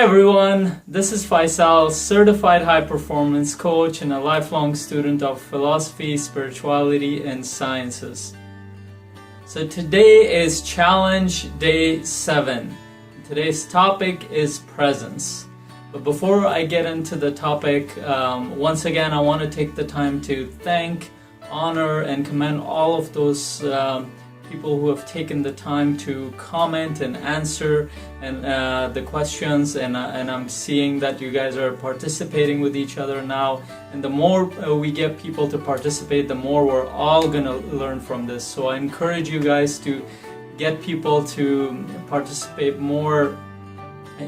everyone, this is Faisal, certified high performance coach and a lifelong student of philosophy, spirituality, and sciences. So today is challenge day 7. Today's topic is presence. But before I get into the topic, once again I want to take the time to thank, honor, and commend all of those people who have taken the time to comment and answer the questions, and I'm seeing that you guys are participating with each other now, and the more we get people to participate, the more we're all gonna learn from this. So I encourage you guys to get people to participate more.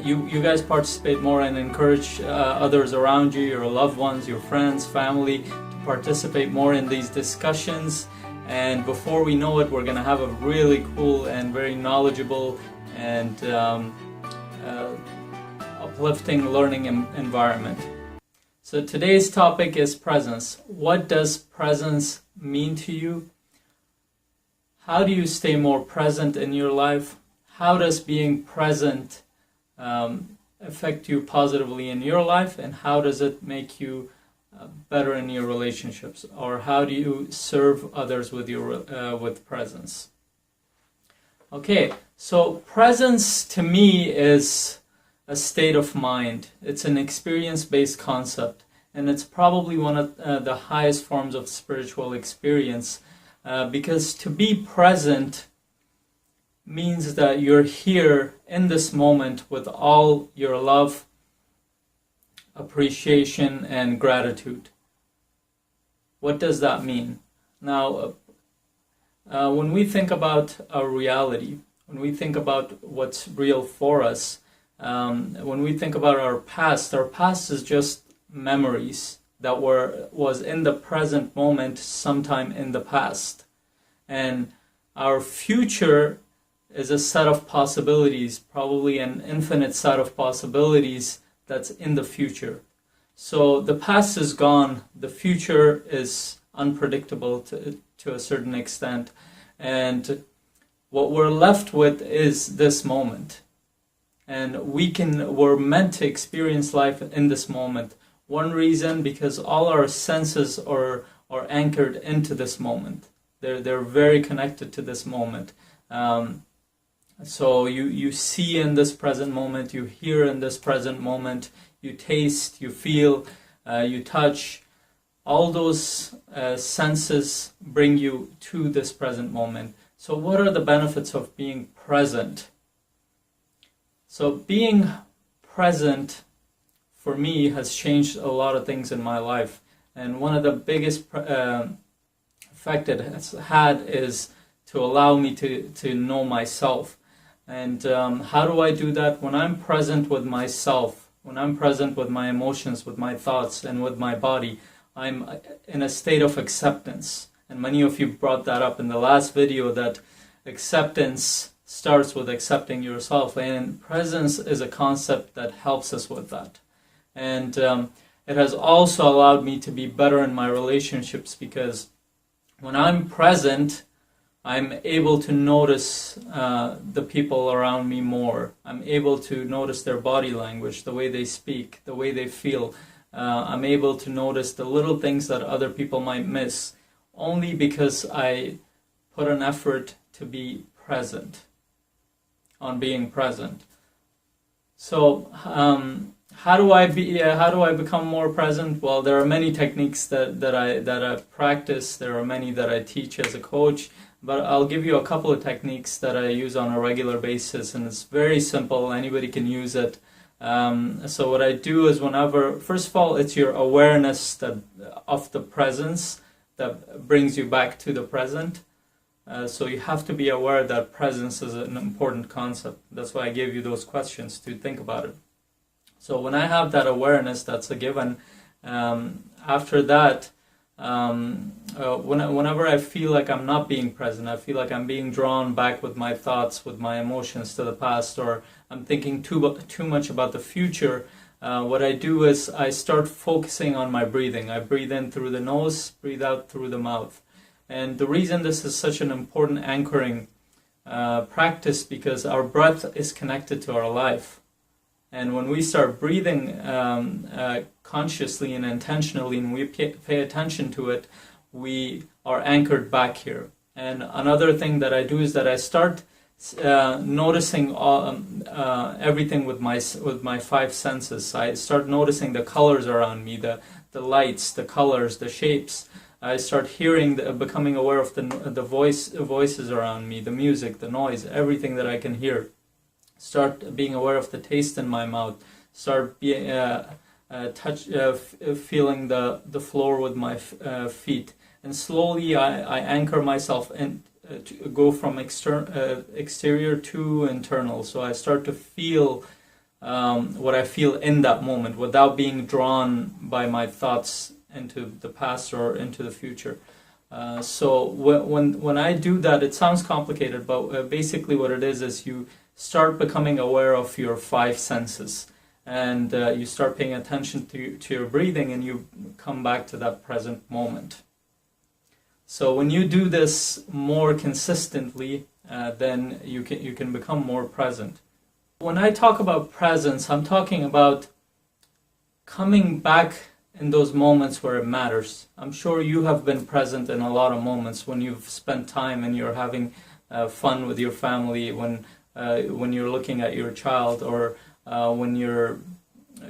You guys participate more and encourage others around you, your loved ones, your friends, family, to participate more in these discussions. And before we know it, we're going to have a really cool and very knowledgeable and uplifting learning environment. So today's topic is presence. What does presence mean to you? How do you stay more present in your life? How does being present affect you positively in your life? And how does it make you better in your relationships, or how do you serve others with your with presence? Okay, so presence to me is a state of mind. It's an experience-based concept, and it's probably one of the highest forms of spiritual experience, because to be present means that you're here in this moment with all your love, appreciation, and gratitude. What does that mean? Now, when we think about our reality, when we think about what's real for us, when we think about our past is just memories that was in the present moment sometime in the past. And our future is a set of possibilities, probably an infinite set of possibilities that's in the future. So the past is gone, the future is unpredictable to a certain extent, and what we're left with is this moment. And we're meant to experience life in this moment. One reason, because all our senses are anchored into this moment. They're very connected to this moment. So you see in this present moment, you hear in this present moment, you taste, you feel, you touch. All those senses bring you to this present moment. So what are the benefits of being present? So being present for me has changed a lot of things in my life. And one of the biggest effect it has had is to allow me to know myself. And how do I do that? When I'm present with myself, when I'm present with my emotions, with my thoughts, and with my body, I'm in a state of acceptance. And many of you brought that up in the last video, that acceptance starts with accepting yourself. And presence is a concept that helps us with that. And it has also allowed me to be better in my relationships, because when I'm present, I'm able to notice the people around me more. I'm able to notice their body language, the way they speak, the way they feel. I'm able to notice the little things that other people might miss, only because I put an effort to be present, on being present. So how do I become more present? Well, there are many techniques that I practice. There are many that I teach as a coach. But I'll give you a couple of techniques that I use on a regular basis, and it's very simple. Anybody can use it. So what I do is first of all, it's your awareness of the presence that brings you back to the present. So you have to be aware that presence is an important concept. That's why I gave you those questions to think about it. So when I have that awareness, that's a given. After that, whenever I feel like I'm not being present, I feel like I'm being drawn back with my thoughts, with my emotions to the past, or I'm thinking too much about the future, what I do is I start focusing on my breathing. I breathe in through the nose, breathe out through the mouth. And the reason this is such an important anchoring practice, because our breath is connected to our life. And when we start breathing consciously and intentionally, and we pay attention to it, we are anchored back here. And another thing that I do is that I start noticing everything with my five senses. I start noticing the colors around me, the lights, the colors, the shapes. I start hearing, becoming aware of the voices around me, the music, the noise, everything that I can hear. Start being aware of the taste in my mouth. Start feeling the floor with my feet. And slowly I anchor myself and to go from exterior to internal. So I start to feel what I feel in that moment without being drawn by my thoughts into the past or into the future. So when I do that, it sounds complicated, but basically what it is you start becoming aware of your five senses, and you start paying attention to your breathing, and you come back to that present moment. So when you do this more consistently, then you can become more present. When I talk about presence, I'm talking about coming back in those moments where it matters. I'm sure you have been present in a lot of moments when you've spent time and you're having fun with your family, when you're looking at your child, or when you're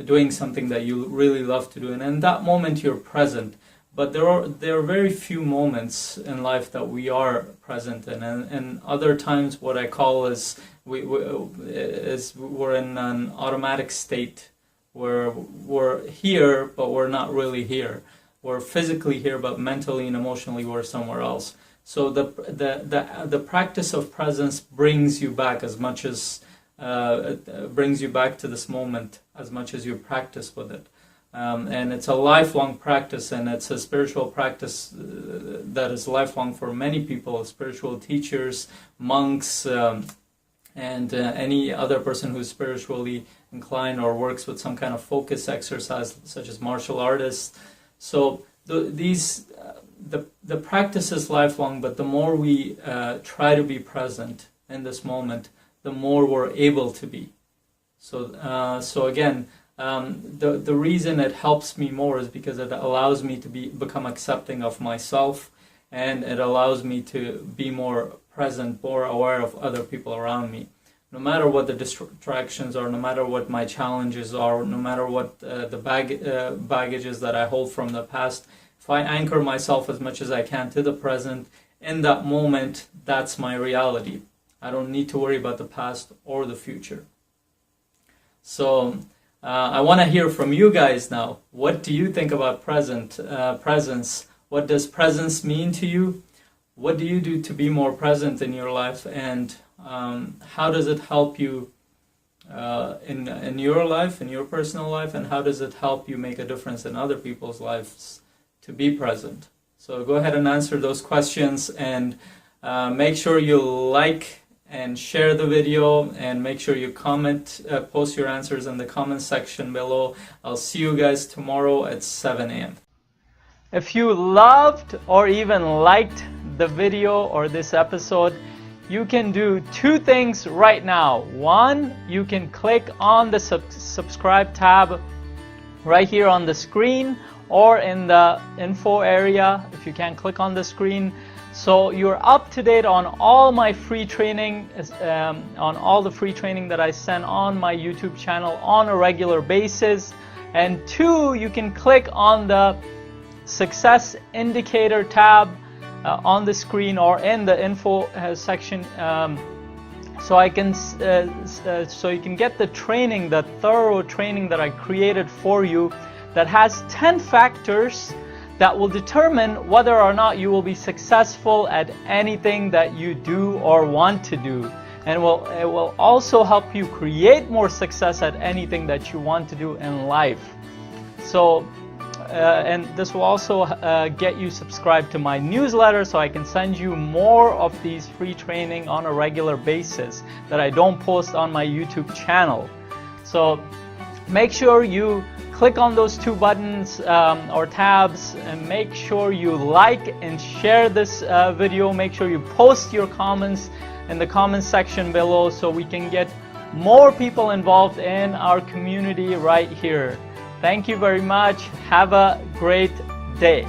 doing something that you really love to do, and in that moment you're present. But there are very few moments in life that we are present in, and other times what I call is we're in an automatic state where we're here but we're not really here. We're physically here but mentally and emotionally we're somewhere else. So the practice of presence brings you back as much as brings you back to this moment as much as you practice with it. And it's a lifelong practice, and it's a spiritual practice that is lifelong for many people, spiritual teachers, monks, and any other person who's spiritually inclined or works with some kind of focus exercise, such as martial artists. So the practice is lifelong, but the more we try to be present in this moment, the more we're able to be. So again, the reason it helps me more is because it allows me to become accepting of myself, and it allows me to be more present, more aware of other people around me. No matter what the distractions are, no matter what my challenges are, no matter what the baggages that I hold from the past, if I anchor myself as much as I can to the present, in that moment, that's my reality. I don't need to worry about the past or the future. So I want to hear from you guys now. What do you think about presence? What does presence mean to you? What do you do to be more present in your life? And how does it help you in your life, in your personal life? And how does it help you make a difference in other people's lives to be present? So go ahead and answer those questions, and make sure you like and share the video, and make sure you comment, post your answers in the comment section below. I'll see you guys tomorrow at 7 a.m. If you loved or even liked the video or this episode, you can do two things right now. One, you can click on the subscribe tab right here on the screen, or in the info area if you can't click on the screen. So you're up to date on all my free training, on all the free training that I send on my YouTube channel on a regular basis. And two, you can click on the success indicator tab on the screen or in the info section, so you can get the training, the thorough training that I created for you, that has 10 factors that will determine whether or not you will be successful at anything that you do or want to do. And it will also help you create more success at anything that you want to do in life. So, and this will also get you subscribed to my newsletter, so I can send you more of these free training on a regular basis that I don't post on my YouTube channel. So make sure you click on those two buttons or tabs, and make sure you like and share this video. Make sure you post your comments in the comment section below, so we can get more people involved in our community right here. Thank you very much. Have a great day.